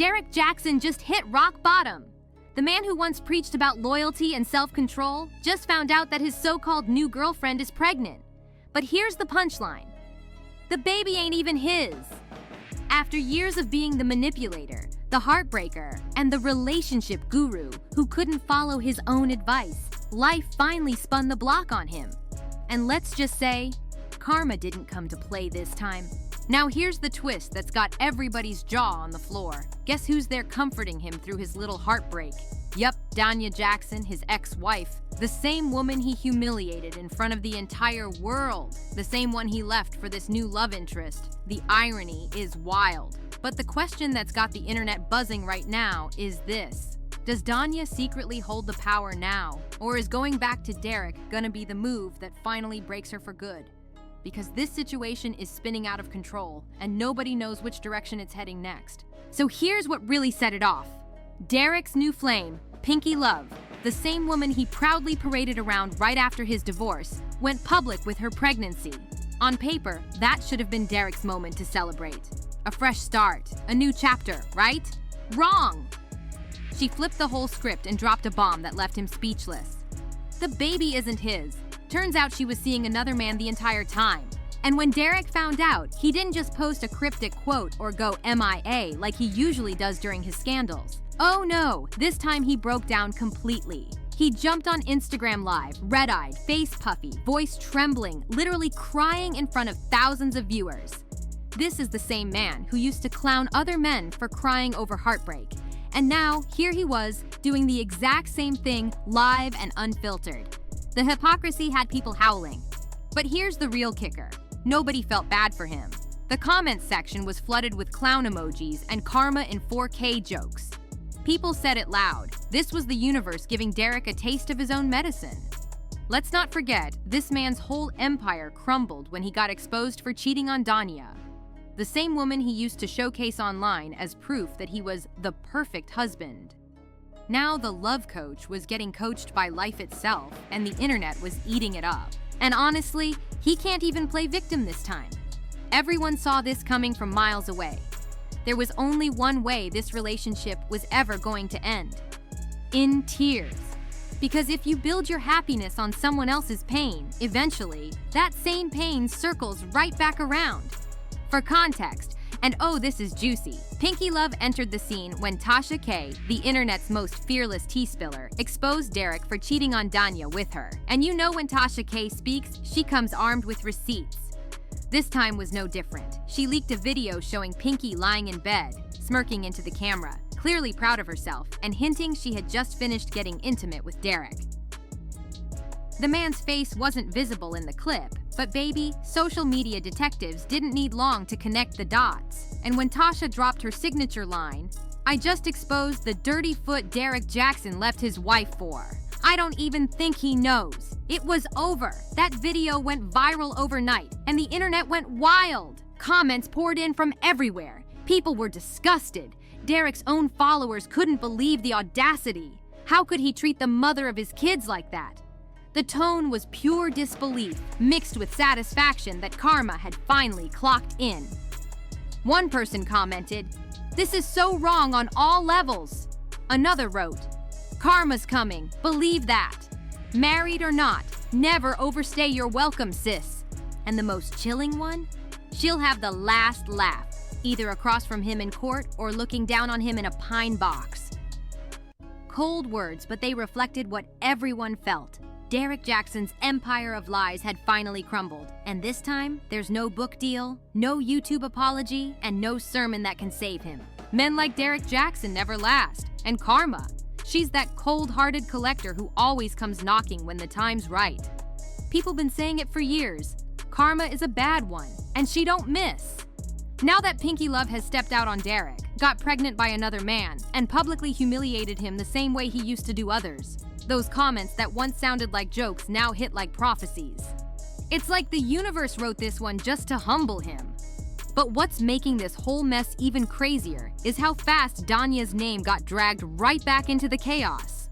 Derrick Jaxn just hit rock bottom. The man who once preached about loyalty and self-control just found out that his so-called new girlfriend is pregnant. But here's the punchline. The baby ain't even his. After years of being the manipulator, the heartbreaker, and the relationship guru who couldn't follow his own advice, life finally spun the block on him. And let's just say, karma didn't come to play this time. Now here's the twist that's got everybody's jaw on the floor. Guess who's there comforting him through his little heartbreak? Yup, Derrick Jaxn, his ex-wife. The same woman he humiliated in front of the entire world. The same one he left for this new love interest. The irony is wild. But the question that's got the internet buzzing right now is this. Does Derrick secretly hold the power now? Or is going back to Derrick gonna be the move that finally breaks her for good? Because this situation is spinning out of control, and nobody knows which direction it's heading next. So here's what really set it off. Derrick's new flame, Pinky Love, the same woman he proudly paraded around right after his divorce, went public with her pregnancy. On paper, that should have been Derrick's moment to celebrate. A fresh start, a new chapter, right? Wrong! She flipped the whole script and dropped a bomb that left him speechless. The baby isn't his. Turns out she was seeing another man the entire time. And when Derrick found out, he didn't just post a cryptic quote or go MIA like he usually does during his scandals. Oh no, this time he broke down completely. He jumped on Instagram Live, red-eyed, face puffy, voice trembling, literally crying in front of thousands of viewers. This is the same man who used to clown other men for crying over heartbreak. And now, here he was, doing the exact same thing live and unfiltered. The hypocrisy had people howling. But here's the real kicker. Nobody felt bad for him. The comments section was flooded with clown emojis and karma in 4K jokes. People said it loud. This was the universe giving Derrick a taste of his own medicine. Let's not forget, this man's whole empire crumbled when he got exposed for cheating on Derrick, the same woman he used to showcase online as proof that he was the perfect husband. Now the love coach was getting coached by life itself, and the internet was eating it up. And honestly, he can't even play victim this time. Everyone saw this coming from miles away. There was only one way this relationship was ever going to end. In tears. Because if you build your happiness on someone else's pain, eventually, that same pain circles right back around. For context, and oh, this is juicy, Pinky Love entered the scene when Tasha K, the internet's most fearless tea spiller, exposed Derrick for cheating on Derrick with her. And you know when Tasha K speaks, she comes armed with receipts. This time was no different. She leaked a video showing Pinky lying in bed, smirking into the camera, clearly proud of herself, and hinting she had just finished getting intimate with Derrick. The man's face wasn't visible in the clip, but baby, social media detectives didn't need long to connect the dots. And when Tasha dropped her signature line, "I just exposed the dirty foot Derrick Jaxn left his wife for. I don't even think he knows." It was over. That video went viral overnight, and the internet went wild. Comments poured in from everywhere. People were disgusted. Derrick's own followers couldn't believe the audacity. How could he treat the mother of his kids like that? The tone was pure disbelief, mixed with satisfaction that karma had finally clocked in. One person commented, "This is so wrong on all levels." Another wrote, "Karma's coming, believe that. Married or not, never overstay your welcome, sis." And the most chilling one? She'll have the last laugh, either across from him in court or looking down on him in a pine box. Cold words, but they reflected what everyone felt. Derrick Jaxn's empire of lies had finally crumbled, and this time, there's no book deal, no YouTube apology, and no sermon that can save him. Men like Derrick Jaxn never last, and karma, she's that cold-hearted collector who always comes knocking when the time's right. People been saying it for years. Karma is a bad one, and she don't miss. Now that Pinky Love has stepped out on Derrick, got pregnant by another man, and publicly humiliated him the same way he used to do others, those comments that once sounded like jokes now hit like prophecies. It's like the universe wrote this one just to humble him. But what's making this whole mess even crazier is how fast Derrick's name got dragged right back into the chaos.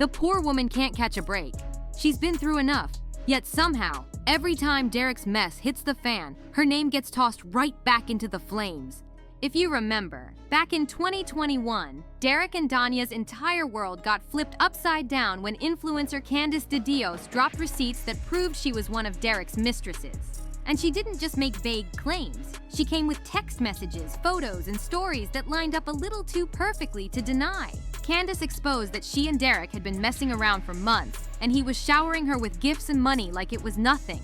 The poor woman can't catch a break. She's been through enough, yet somehow, every time Derrick's mess hits the fan, her name gets tossed right back into the flames. If you remember, back in 2021, Derrick and Danya's entire world got flipped upside down when influencer Candice DeDios dropped receipts that proved she was one of Derrick's mistresses. And she didn't just make vague claims. She came with text messages, photos, and stories that lined up a little too perfectly to deny. Candice exposed that she and Derrick had been messing around for months, and he was showering her with gifts and money like it was nothing.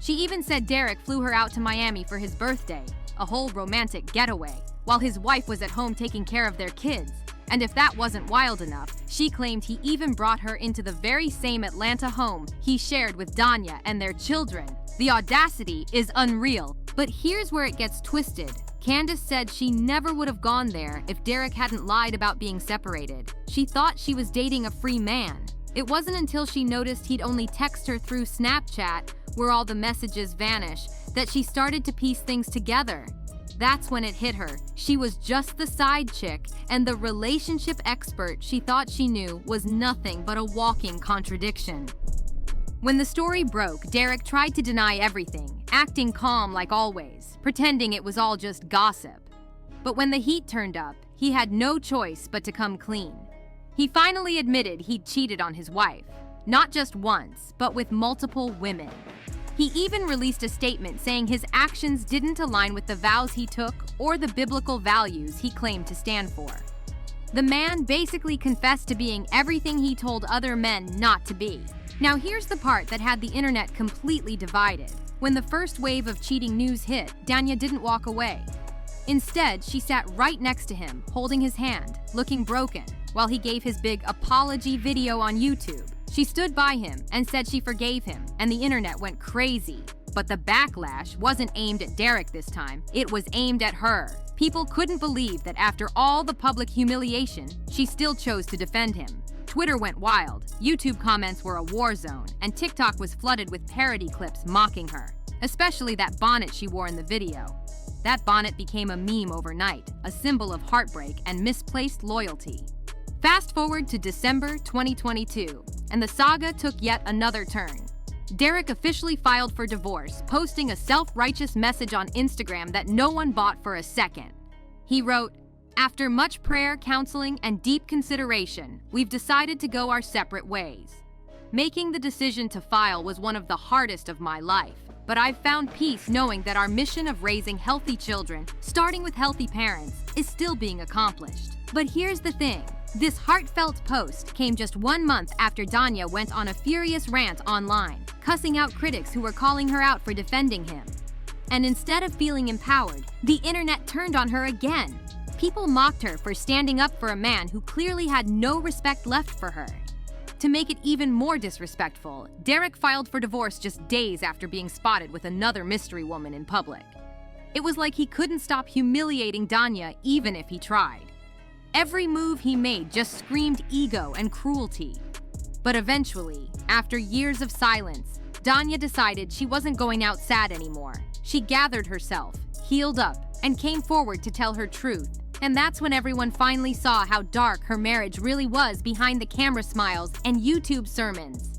She even said Derrick flew her out to Miami for his birthday, a whole romantic getaway, while his wife was at home taking care of their kids. And if that wasn't wild enough, she claimed he even brought her into the very same Atlanta home he shared with Danya and their children. The audacity is unreal. But here's where it gets twisted. Candice said she never would have gone there if Derrick hadn't lied about being separated. She thought she was dating a free man. It wasn't until she noticed he'd only text her through Snapchat, where all the messages vanish, that she started to piece things together. That's when it hit her. She was just the side chick, and the relationship expert she thought she knew was nothing but a walking contradiction. When the story broke, Derrick tried to deny everything, acting calm like always, pretending it was all just gossip. But when the heat turned up, he had no choice but to come clean. He finally admitted he'd cheated on his wife, not just once, but with multiple women. He even released a statement saying his actions didn't align with the vows he took or the biblical values he claimed to stand for. The man basically confessed to being everything he told other men not to be. Now here's the part that had the internet completely divided. When the first wave of cheating news hit, Danya didn't walk away. Instead, she sat right next to him, holding his hand, looking broken, while he gave his big apology video on YouTube. She stood by him and said she forgave him, and the internet went crazy. But the backlash wasn't aimed at Derrick this time, it was aimed at her. People couldn't believe that after all the public humiliation, she still chose to defend him. Twitter went wild, YouTube comments were a war zone, and TikTok was flooded with parody clips mocking her, especially that bonnet she wore in the video. That bonnet became a meme overnight, a symbol of heartbreak and misplaced loyalty. Fast forward to December 2022, and the saga took yet another turn. Derrick officially filed for divorce, posting a self-righteous message on Instagram that no one bought for a second. He wrote, "After much prayer, counseling, and deep consideration, we've decided to go our separate ways. Making the decision to file was one of the hardest of my life, but I've found peace knowing that our mission of raising healthy children, starting with healthy parents, is still being accomplished." But here's the thing. This heartfelt post came just 1 month after Danya went on a furious rant online, cussing out critics who were calling her out for defending him. And instead of feeling empowered, the internet turned on her again. People mocked her for standing up for a man who clearly had no respect left for her. To make it even more disrespectful, Derrick filed for divorce just days after being spotted with another mystery woman in public. It was like he couldn't stop humiliating Danya even if he tried. Every move he made just screamed ego and cruelty. But eventually, after years of silence, Danya decided she wasn't going out sad anymore. She gathered herself, healed up, and came forward to tell her truth. And that's when everyone finally saw how dark her marriage really was behind the camera smiles and YouTube sermons.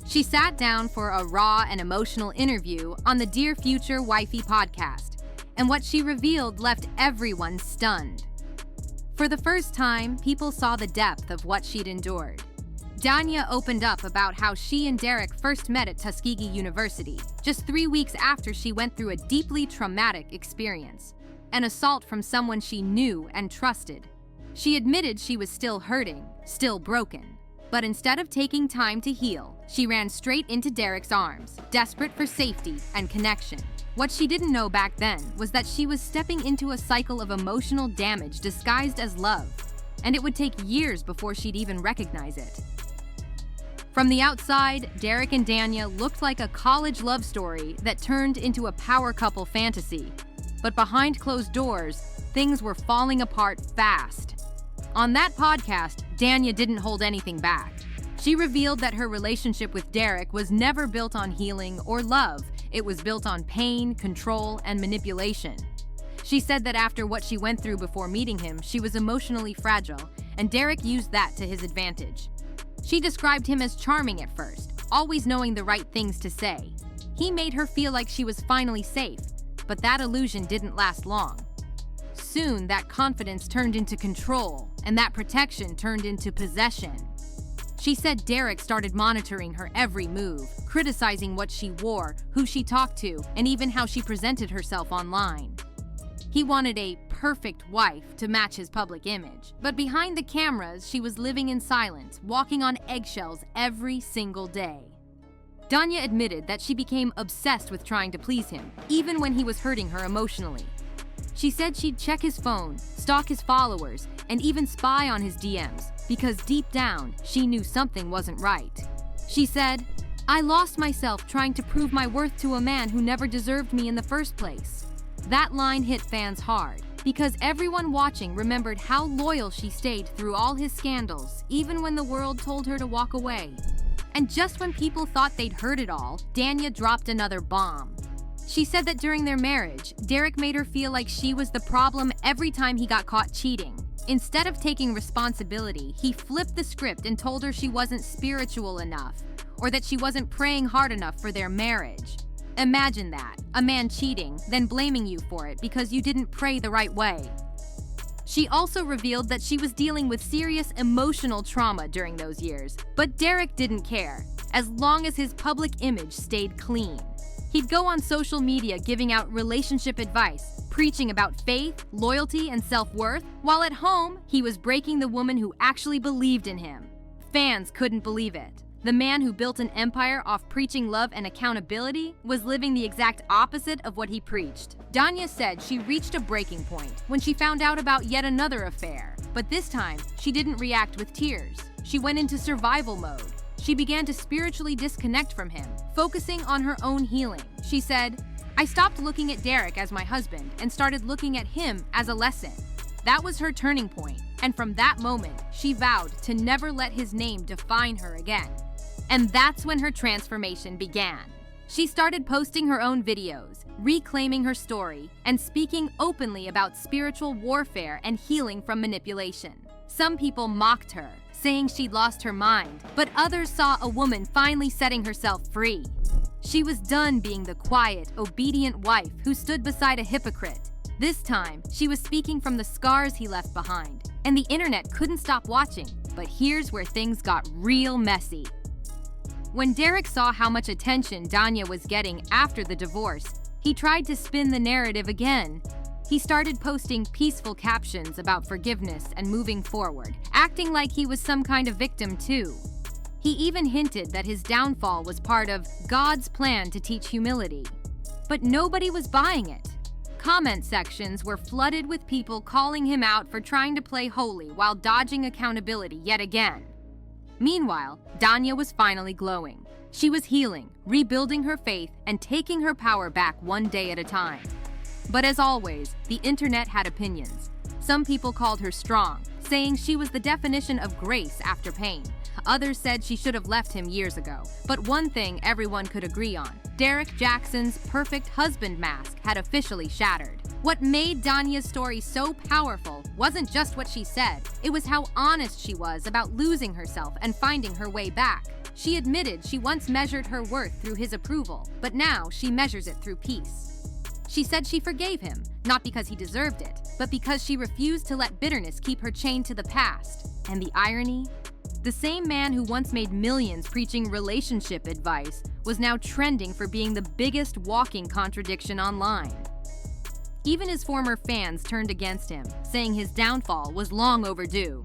She sat down for a raw and emotional interview on the Dear Future Wifey podcast, and what she revealed left everyone stunned. For the first time, people saw the depth of what she'd endured. Danya opened up about how she and Derrick first met at Tuskegee University, just 3 weeks after she went through a deeply traumatic experience, an assault from someone she knew and trusted. She admitted she was still hurting, still broken. But instead of taking time to heal, she ran straight into Derrick's arms, desperate for safety and connection. What she didn't know back then was that she was stepping into a cycle of emotional damage disguised as love, and it would take years before she'd even recognize it. From the outside, Derrick and Danya looked like a college love story that turned into a power couple fantasy. But behind closed doors, things were falling apart fast. On that podcast, Danya didn't hold anything back. She revealed that her relationship with Derrick was never built on healing or love. It was built on pain, control, and manipulation. She said that after what she went through before meeting him, she was emotionally fragile, and Derrick used that to his advantage. She described him as charming at first, always knowing the right things to say. He made her feel like she was finally safe, but that illusion didn't last long. soon that confidence turned into control, and that protection turned into possession. She said Derrick started monitoring her every move, criticizing what she wore, who she talked to, and even how she presented herself online. He wanted a perfect wife to match his public image, but behind the cameras, she was living in silence, walking on eggshells every single day. Danya admitted that she became obsessed with trying to please him, even when he was hurting her emotionally. She said she'd check his phone, stalk his followers, and even spy on his DMs, because deep down, she knew something wasn't right. She said, "I lost myself trying to prove my worth to a man who never deserved me in the first place." That line hit fans hard, because everyone watching remembered how loyal she stayed through all his scandals, even when the world told her to walk away. And just when people thought they'd heard it all, Danya dropped another bomb. She said that during their marriage, Derrick made her feel like she was the problem every time he got caught cheating. Instead of taking responsibility, he flipped the script and told her she wasn't spiritual enough, or that she wasn't praying hard enough for their marriage. Imagine that, a man cheating, then blaming you for it because you didn't pray the right way. She also revealed that she was dealing with serious emotional trauma during those years, but Derrick didn't care, as long as his public image stayed clean. He'd go on social media giving out relationship advice, preaching about faith, loyalty, and self-worth, while at home, he was breaking the woman who actually believed in him. Fans couldn't believe it. The man who built an empire off preaching love and accountability was living the exact opposite of what he preached. Danya said she reached a breaking point when she found out about yet another affair, but this time, she didn't react with tears. She went into survival mode. She began to spiritually disconnect from him, focusing on her own healing. She said, "I stopped looking at Derrick as my husband and started looking at him as a lesson." That was her turning point, and from that moment, she vowed to never let his name define her again. And that's when her transformation began. She started posting her own videos, reclaiming her story, and speaking openly about spiritual warfare and healing from manipulation. Some people mocked her, saying she'd lost her mind, but others saw a woman finally setting herself free. She was done being the quiet, obedient wife who stood beside a hypocrite. This time, she was speaking from the scars he left behind, and the internet couldn't stop watching. But here's where things got real messy. When Derrick saw how much attention Danya was getting after the divorce, he tried to spin the narrative again. He started posting peaceful captions about forgiveness and moving forward, acting like he was some kind of victim too. He even hinted that his downfall was part of God's plan to teach humility. But nobody was buying it. Comment sections were flooded with people calling him out for trying to play holy while dodging accountability yet again. Meanwhile, Danya was finally glowing. She was healing, rebuilding her faith, and taking her power back one day at a time. But as always, the internet had opinions. Some people called her strong, saying she was the definition of grace after pain. Others said she should have left him years ago. But one thing everyone could agree on: Derrick Jaxn's perfect husband mask had officially shattered. What made Danya's story so powerful wasn't just what she said, it was how honest she was about losing herself and finding her way back. She admitted she once measured her worth through his approval, but now she measures it through peace. She said she forgave him, not because he deserved it, but because she refused to let bitterness keep her chained to the past. And the irony? The same man who once made millions preaching relationship advice was now trending for being the biggest walking contradiction online. Even his former fans turned against him, saying his downfall was long overdue.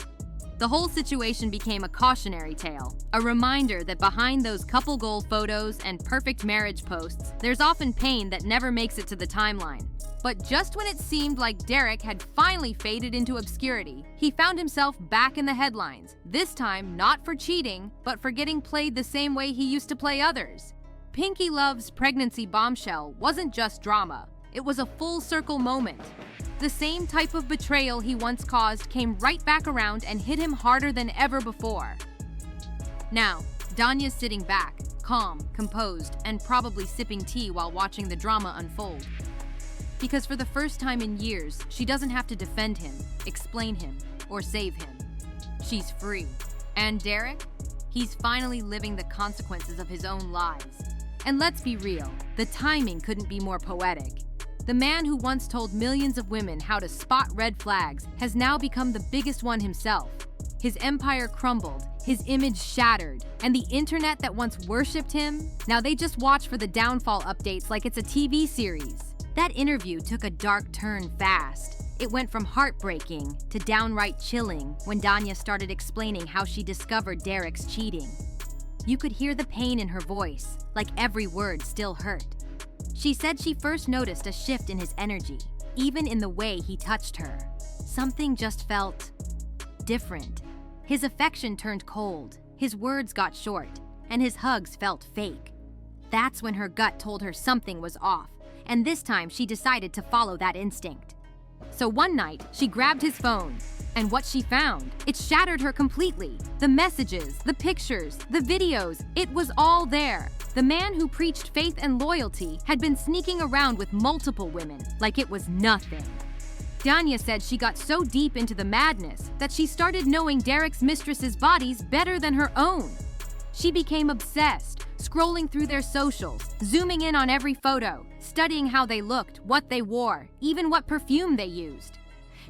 The whole situation became a cautionary tale, a reminder that behind those couple goal photos and perfect marriage posts, there's often pain that never makes it to the timeline. But just when it seemed like Derrick had finally faded into obscurity, he found himself back in the headlines, this time not for cheating, but for getting played the same way he used to play others. Pinky Love's pregnancy bombshell wasn't just drama, it was a full-circle moment. The same type of betrayal he once caused came right back around and hit him harder than ever before. Now, Danya's sitting back, calm, composed, and probably sipping tea while watching the drama unfold. Because for the first time in years, she doesn't have to defend him, explain him, or save him. She's free. And Derrick? He's finally living the consequences of his own lies. And let's be real, the timing couldn't be more poetic. The man who once told millions of women how to spot red flags has now become the biggest one himself. His empire crumbled, his image shattered, and the internet that once worshipped him, now they just watch for the downfall updates like it's a TV series. That interview took a dark turn fast. It went from heartbreaking to downright chilling when Danya started explaining how she discovered Derrick's cheating. You could hear the pain in her voice, like every word still hurt. She said she first noticed a shift in his energy, even in the way he touched her. Something just felt different. His affection turned cold, his words got short, and his hugs felt fake. That's when her gut told her something was off, and this time she decided to follow that instinct. So one night, she grabbed his phone, and what she found, it shattered her completely. The messages, the pictures, the videos, it was all there. The man who preached faith and loyalty had been sneaking around with multiple women like it was nothing. Danya said she got so deep into the madness that she started knowing Derrick's mistress's bodies better than her own. She became obsessed, scrolling through their socials, zooming in on every photo, studying how they looked, what they wore, even what perfume they used.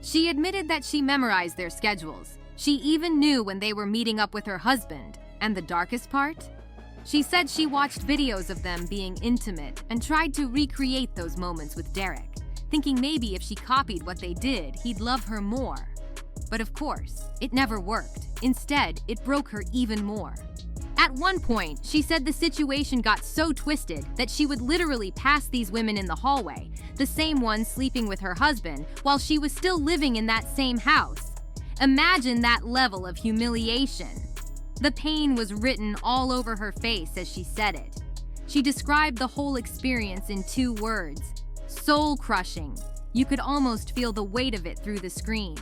She admitted that she memorized their schedules. She even knew when they were meeting up with her husband. And the darkest part? She said she watched videos of them being intimate and tried to recreate those moments with Derrick, thinking maybe if she copied what they did, he'd love her more. But of course, it never worked. Instead, it broke her even more. At one point, she said the situation got so twisted that she would literally pass these women in the hallway, the same ones sleeping with her husband, while she was still living in that same house. Imagine that level of humiliation. The pain was written all over her face as she said it. She described the whole experience in 2 words: soul-crushing. You could almost feel the weight of it through the screen.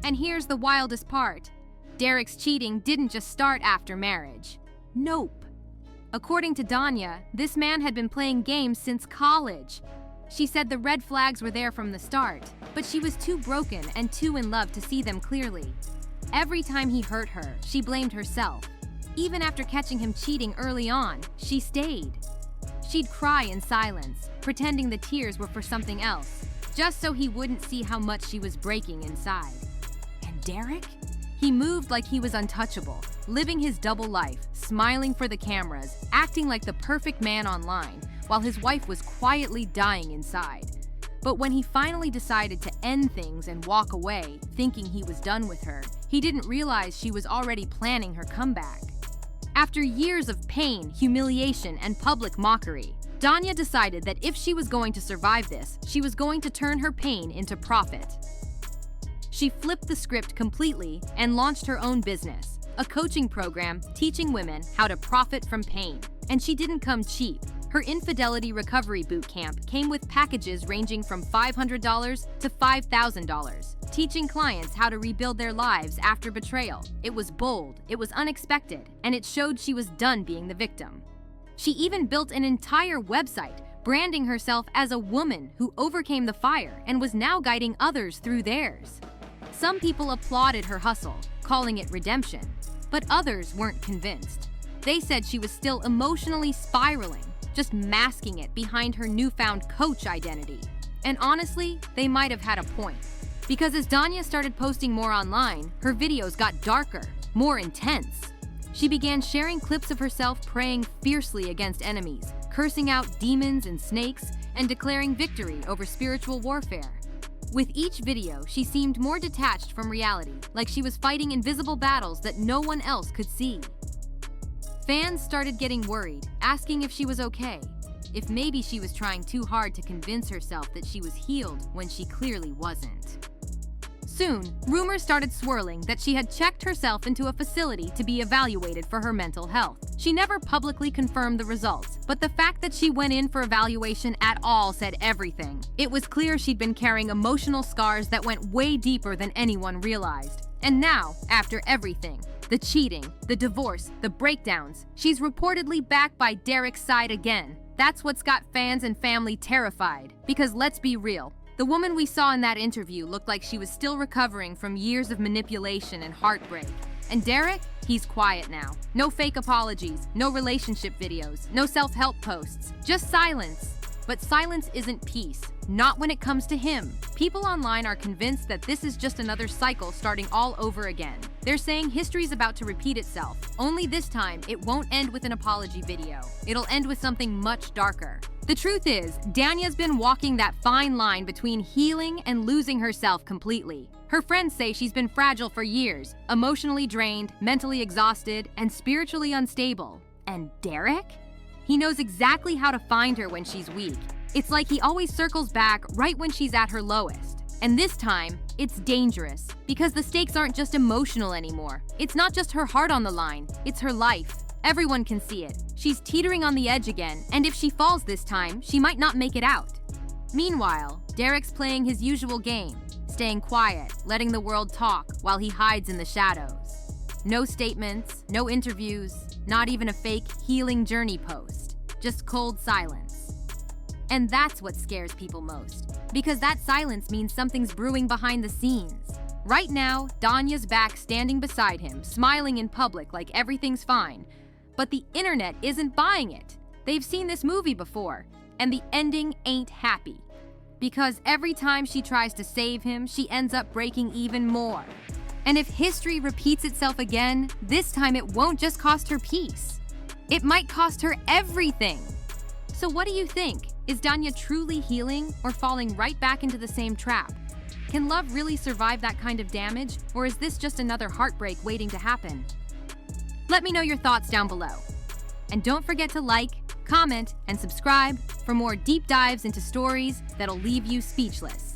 And here's the wildest part. Derrick's cheating didn't just start after marriage. Nope. According to Danya, this man had been playing games since college. She said the red flags were there from the start, but she was too broken and too in love to see them clearly. Every time he hurt her, she blamed herself. Even after catching him cheating early on, she stayed. She'd cry in silence, pretending the tears were for something else, just so he wouldn't see how much she was breaking inside. And Derrick? He moved like he was untouchable, living his double life, smiling for the cameras, acting like the perfect man online, while his wife was quietly dying inside. But when he finally decided to end things and walk away, thinking he was done with her, he didn't realize she was already planning her comeback. After years of pain, humiliation, and public mockery, Danya decided that if she was going to survive this, she was going to turn her pain into profit. She flipped the script completely and launched her own business, a coaching program teaching women how to profit from pain. And she didn't come cheap. Her infidelity recovery boot camp came with packages ranging from $500 to $5,000, teaching clients how to rebuild their lives after betrayal. It was bold, it was unexpected, and it showed she was done being the victim. She even built an entire website, branding herself as a woman who overcame the fire and was now guiding others through theirs. Some people applauded her hustle, calling it redemption, but others weren't convinced. They said she was still emotionally spiraling, just masking it behind her newfound coach identity. And honestly, they might have had a point. Because as Danya started posting more online, her videos got darker, more intense. She began sharing clips of herself praying fiercely against enemies, cursing out demons and snakes, and declaring victory over spiritual warfare. With each video, she seemed more detached from reality, like she was fighting invisible battles that no one else could see. Fans started getting worried, asking if she was okay, if maybe she was trying too hard to convince herself that she was healed when she clearly wasn't. Soon, rumors started swirling that she had checked herself into a facility to be evaluated for her mental health. She never publicly confirmed the results, but the fact that she went in for evaluation at all said everything. It was clear she'd been carrying emotional scars that went way deeper than anyone realized. And now, after everything, the cheating, the divorce, the breakdowns, she's reportedly back by Derrick's side again. That's what's got fans and family terrified. Because let's be real, the woman we saw in that interview looked like she was still recovering from years of manipulation and heartbreak. And Derrick? He's quiet now. No fake apologies, no relationship videos, no self-help posts, just silence. But silence isn't peace, not when it comes to him. People online are convinced that this is just another cycle starting all over again. They're saying history's about to repeat itself, only this time it won't end with an apology video. It'll end with something much darker. The truth is, Danya's been walking that fine line between healing and losing herself completely. Her friends say she's been fragile for years, emotionally drained, mentally exhausted, and spiritually unstable. And Derrick? He knows exactly how to find her when she's weak. It's like he always circles back right when she's at her lowest. And this time, it's dangerous, because the stakes aren't just emotional anymore. It's not just her heart on the line, it's her life. Everyone can see it. She's teetering on the edge again, and if she falls this time, she might not make it out. Meanwhile, Derrick's playing his usual game, staying quiet, letting the world talk while he hides in the shadows. No statements, no interviews, not even a fake healing journey post, just cold silence. And that's what scares people most, because that silence means something's brewing behind the scenes. Right now, Danya's back standing beside him, smiling in public like everything's fine. But the internet isn't buying it. They've seen this movie before, and the ending ain't happy. Because every time she tries to save him, she ends up breaking even more. And if history repeats itself again, this time it won't just cost her peace. It might cost her everything. So what do you think? Is Danya truly healing or falling right back into the same trap? Can love really survive that kind of damage, or is this just another heartbreak waiting to happen? Let me know your thoughts down below. And don't forget to like, comment, and subscribe for more deep dives into stories that'll leave you speechless.